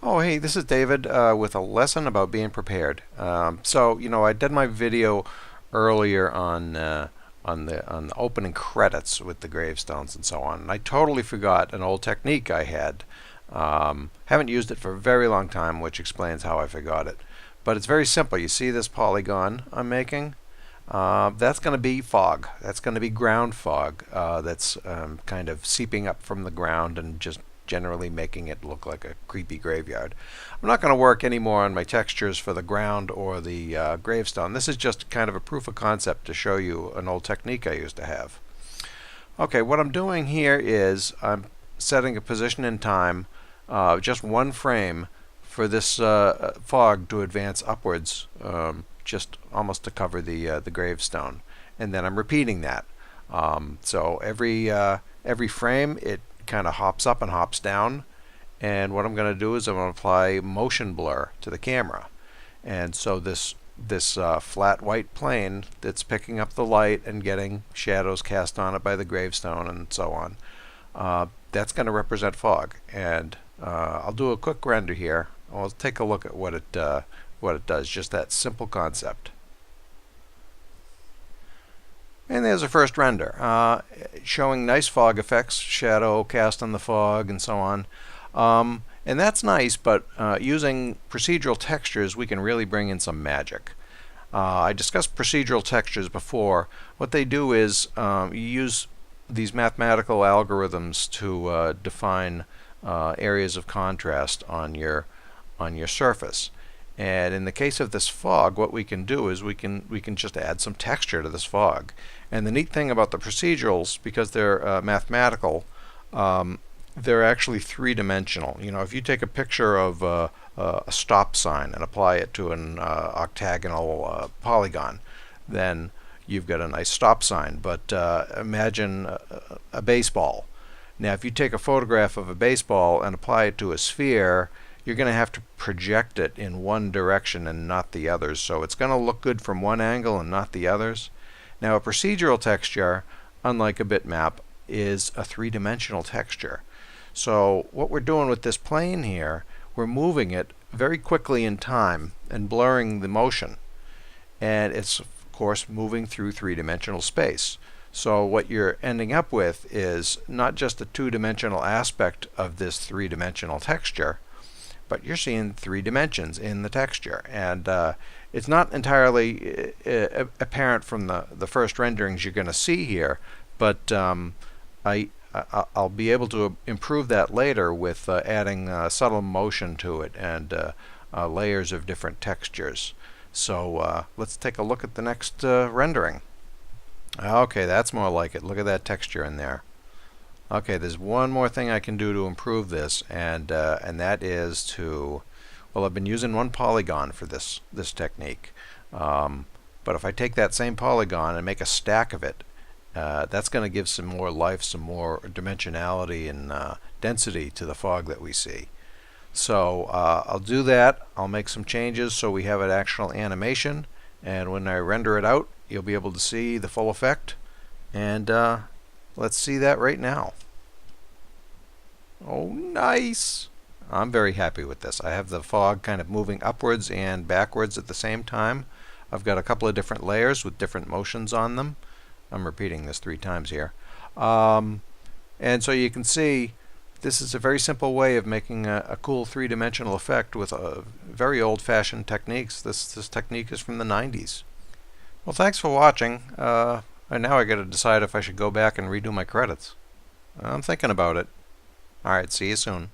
Oh, hey, this is David with a lesson about being prepared. I did my video earlier on the opening credits with the gravestones and so on, and I totally forgot an old technique I had. Haven't used it for a very long time, which explains how I forgot it. But it's very simple. You see this polygon I'm making? That's going to be fog. That's going to be ground fog. That's kind of seeping up from the ground and just generally making it look like a creepy graveyard. I'm not going to work anymore on my textures for the ground or the gravestone. This is just kind of a proof of concept to show you an old technique I used to have. Okay, what I'm doing here is I'm setting a position in time, just one frame, for this fog to advance upwards, just almost to cover the gravestone, and then I'm repeating that. So every frame it kind of hops up and hops down, and what I'm going to do is I'm going to apply motion blur to the camera, and so this flat white plane that's picking up the light and getting shadows cast on it by the gravestone and so on, that's going to represent fog. And I'll do a quick render here. I'll take a look at what it does, just that simple concept. And there's a first render, showing nice fog effects, shadow cast on the fog and so on. And that's nice, but using procedural textures we can really bring in some magic. I discussed procedural textures before. What they do is you use these mathematical algorithms to define areas of contrast on your surface. And in the case of this fog, what we can do is we can just add some texture to this fog. And the neat thing about the procedurals, because they're mathematical, they're actually three-dimensional. You know, if you take a picture of a stop sign and apply it to an octagonal polygon, then you've got a nice stop sign. But imagine a baseball. Now, if you take a photograph of a baseball and apply it to a sphere, you're going to have to project it in one direction and not the others. So it's going to look good from one angle and not the others. Now, a procedural texture, unlike a bitmap, is a three-dimensional texture. So what we're doing with this plane here, we're moving it very quickly in time and blurring the motion. And it's, of course, moving through three-dimensional space. So what you're ending up with is not just a two-dimensional aspect of this three-dimensional texture, but you're seeing 3 dimensions in the texture. And it's not entirely apparent from the first renderings you're going to see here, but I'll be able to improve that later with adding subtle motion to it and layers of different textures. So let's take a look at the next rendering. Okay, that's more like it. Look at that texture in there. Okay, there's one more thing I can do to improve this, and that is to, well, I've been using one polygon for this technique, but if I take that same polygon and make a stack of it, that's going to give some more life, some more dimensionality and density to the fog that we see. So I'll do that. I'll make some changes so we have an actual animation, and when I render it out, you'll be able to see the full effect. And let's see that right now. Oh, nice! I'm very happy with this. I have the fog kind of moving upwards and backwards at the same time. I've got a couple of different layers with different motions on them. I'm repeating this 3 times here. And so you can see this is a very simple way of making a cool 3-dimensional effect with very old-fashioned techniques. This technique is from the 90s. Well, thanks for watching. And now I got to decide if I should go back and redo my credits. I'm thinking about it. Alright, see you soon.